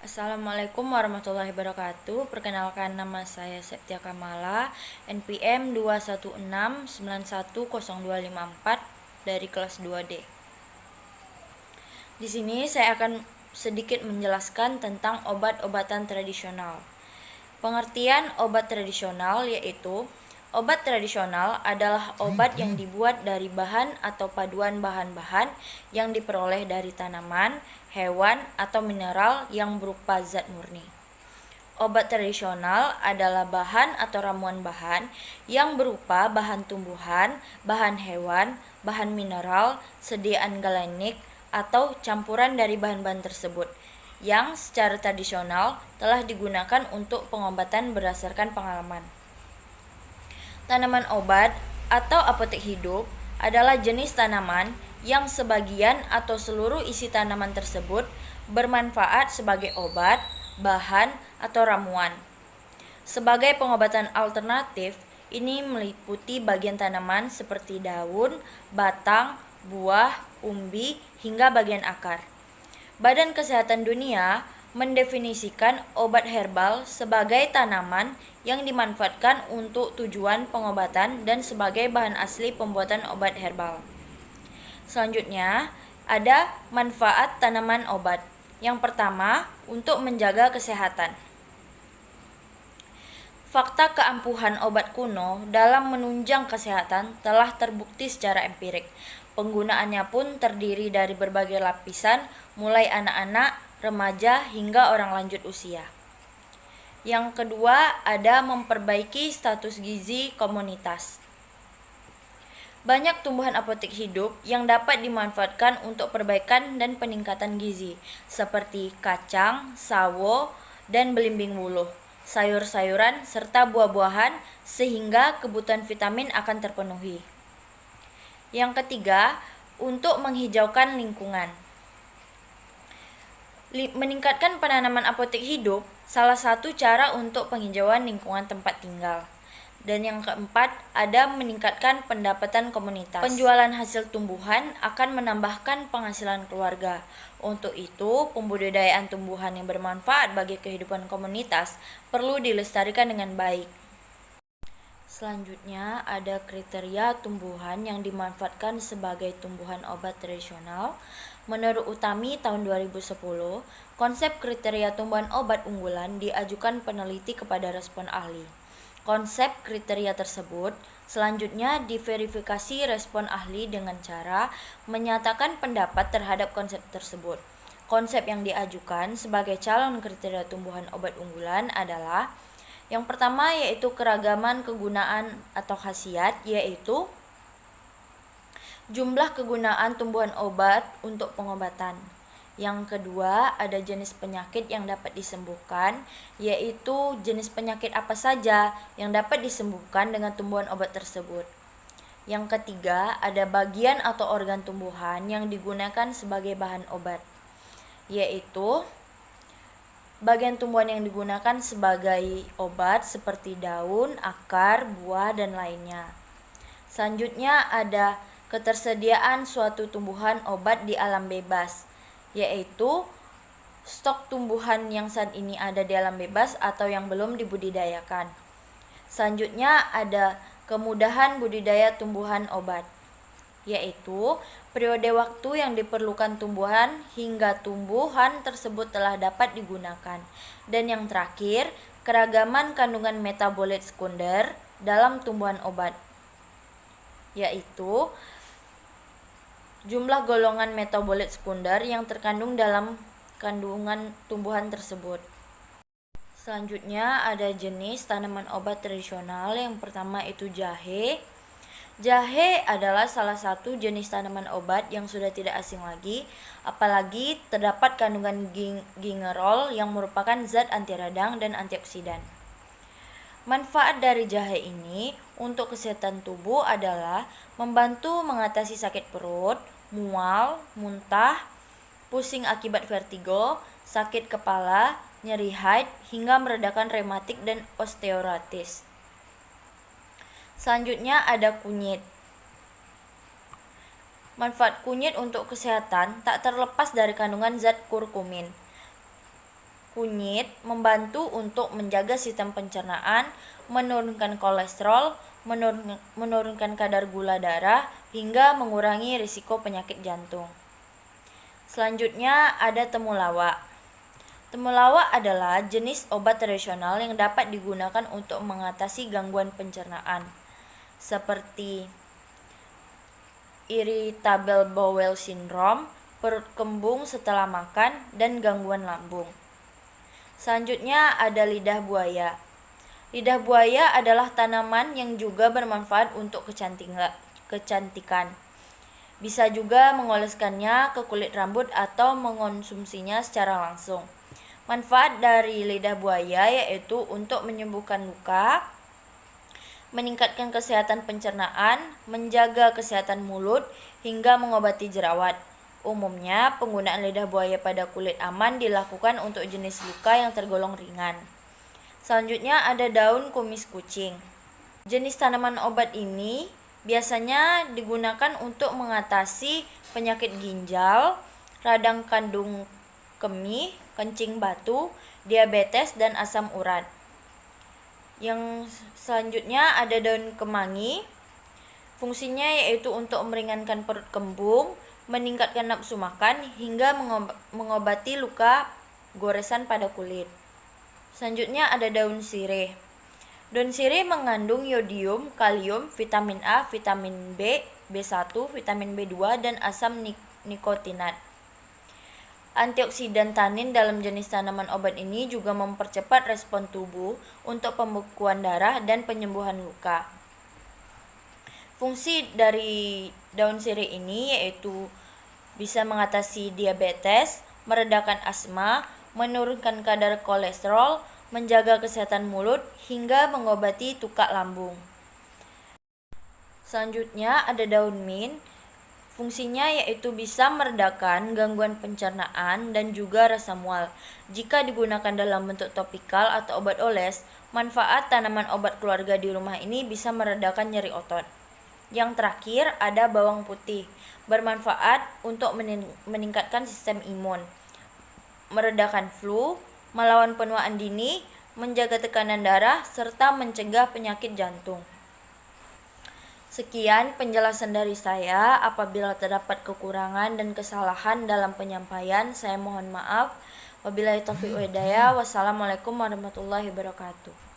Assalamualaikum warahmatullahi wabarakatuh. Perkenalkan, nama saya Septia Kamala, NPM 216910254 dari kelas 2D. Di sini saya akan sedikit menjelaskan tentang obat-obatan tradisional. Pengertian obat tradisional yaitu obat tradisional adalah obat yang dibuat dari bahan atau paduan bahan-bahan yang diperoleh dari tanaman, hewan, atau mineral yang berupa zat murni. Obat tradisional adalah bahan atau ramuan bahan yang berupa bahan tumbuhan, bahan hewan, bahan mineral, sediaan galenik, atau campuran dari bahan-bahan tersebut yang secara tradisional telah digunakan untuk pengobatan berdasarkan pengalaman. Tanaman obat atau apotek hidup adalah jenis tanaman yang sebagian atau seluruh isi tanaman tersebut bermanfaat sebagai obat, bahan, atau ramuan. Sebagai pengobatan alternatif, ini meliputi bagian tanaman seperti daun, batang, buah, umbi, hingga bagian akar. Badan Kesehatan Dunia mendefinisikan obat herbal sebagai tanaman yang dimanfaatkan untuk tujuan pengobatan dan sebagai bahan asli pembuatan obat herbal. Selanjutnya, ada manfaat tanaman obat. Yang pertama, untuk menjaga kesehatan. Fakta keampuhan obat kuno dalam menunjang kesehatan telah terbukti secara empirik. Penggunaannya pun terdiri dari berbagai lapisan, mulai anak-anak, remaja, hingga orang lanjut usia. Yang kedua, ada memperbaiki status gizi komunitas. Banyak tumbuhan apotek hidup yang dapat dimanfaatkan untuk perbaikan dan peningkatan gizi, seperti kacang, sawo, dan belimbing wuluh, sayur-sayuran, serta buah-buahan, sehingga kebutuhan vitamin akan terpenuhi. Yang ketiga, untuk menghijaukan lingkungan. Meningkatkan penanaman apotek hidup salah satu cara untuk penghijauan lingkungan tempat tinggal. Dan yang keempat, ada meningkatkan pendapatan komunitas. Penjualan hasil tumbuhan akan menambahkan penghasilan keluarga. Untuk itu, pembudidayaan tumbuhan yang bermanfaat bagi kehidupan komunitas perlu dilestarikan dengan baik. Selanjutnya, ada kriteria tumbuhan yang dimanfaatkan sebagai tumbuhan obat tradisional. Menurut Utami tahun 2010, konsep kriteria tumbuhan obat unggulan diajukan peneliti kepada respon ahli. Konsep kriteria tersebut selanjutnya diverifikasi respon ahli dengan cara menyatakan pendapat terhadap konsep tersebut. Konsep yang diajukan sebagai calon kriteria tumbuhan obat unggulan adalah: yang pertama yaitu keragaman kegunaan atau khasiat, yaitu jumlah kegunaan tumbuhan obat untuk pengobatan. Yang kedua, ada jenis penyakit yang dapat disembuhkan, yaitu jenis penyakit apa saja yang dapat disembuhkan dengan tumbuhan obat tersebut. Yang ketiga, ada bagian atau organ tumbuhan yang digunakan sebagai bahan obat, yaitu bagian tumbuhan yang digunakan sebagai obat seperti daun, akar, buah, dan lainnya. Selanjutnya ada ketersediaan suatu tumbuhan obat di alam bebas, yaitu stok tumbuhan yang saat ini ada di alam bebas atau yang belum dibudidayakan. Selanjutnya ada kemudahan budidaya tumbuhan obat, yaitu periode waktu yang diperlukan tumbuhan hingga tumbuhan tersebut telah dapat digunakan. Dan yang terakhir, keragaman kandungan metabolit sekunder dalam tumbuhan obat, yaitu jumlah golongan metabolit sekunder yang terkandung dalam kandungan tumbuhan tersebut. Selanjutnya ada jenis tanaman obat tradisional. Yang pertama itu jahe. Jahe adalah salah satu jenis tanaman obat yang sudah tidak asing lagi, apalagi terdapat kandungan gingerol yang merupakan zat anti radang dan antioksidan. Manfaat dari jahe ini untuk kesehatan tubuh adalah membantu mengatasi sakit perut, mual, muntah, pusing akibat vertigo, sakit kepala, nyeri haid, hingga meredakan rematik dan osteoartritis. Selanjutnya ada kunyit. Manfaat kunyit untuk kesehatan tak terlepas dari kandungan zat kurkumin. kunyit membantu untuk menjaga sistem pencernaan, menurunkan kolesterol, menurunkan kadar gula darah, hingga mengurangi risiko penyakit jantung. Selanjutnya ada temulawak. Temulawak adalah jenis obat tradisional yang dapat digunakan untuk mengatasi gangguan pencernaan, seperti irritable bowel syndrome, perut kembung setelah makan, dan gangguan lambung. Selanjutnya ada lidah buaya. Lidah buaya adalah tanaman yang juga bermanfaat untuk kecantikan. Bisa juga mengoleskannya ke kulit rambut atau mengonsumsinya secara langsung. Manfaat dari lidah buaya yaitu untuk menyembuhkan luka, meningkatkan kesehatan pencernaan, menjaga kesehatan mulut, hingga mengobati jerawat. Umumnya, penggunaan lidah buaya pada kulit aman dilakukan untuk jenis luka yang tergolong ringan. Selanjutnya ada daun kumis kucing. Jenis tanaman obat ini biasanya digunakan untuk mengatasi penyakit ginjal, radang kandung kemih, kencing batu, diabetes, dan asam urat. Yang selanjutnya ada daun kemangi. Fungsinya yaitu untuk meringankan perut kembung, meningkatkan nafsu makan, hingga mengobati luka goresan pada kulit. Selanjutnya ada daun sirih. Daun sirih mengandung yodium, kalium, vitamin A, vitamin B, B1, vitamin B2, dan asam nikotinat. Antioksidan tanin dalam jenis tanaman obat ini juga mempercepat respon tubuh untuk pembekuan darah dan penyembuhan luka. Fungsi dari daun sirih ini yaitu bisa mengatasi diabetes, meredakan asma, menurunkan kadar kolesterol, menjaga kesehatan mulut, hingga mengobati tukak lambung. Selanjutnya ada daun mint. Fungsinya yaitu bisa meredakan gangguan pencernaan dan juga rasa mual. Jika digunakan dalam bentuk topikal atau obat oles, manfaat tanaman obat keluarga di rumah ini bisa meredakan nyeri otot. Yang terakhir ada bawang putih, bermanfaat untuk meningkatkan sistem imun, meredakan flu, melawan penuaan dini, menjaga tekanan darah, serta mencegah penyakit jantung. Sekian penjelasan dari saya. Apabila terdapat kekurangan dan kesalahan dalam penyampaian, saya mohon maaf. Wabillahi taufiq wal hidayah. Wassalamualaikum warahmatullahi wabarakatuh.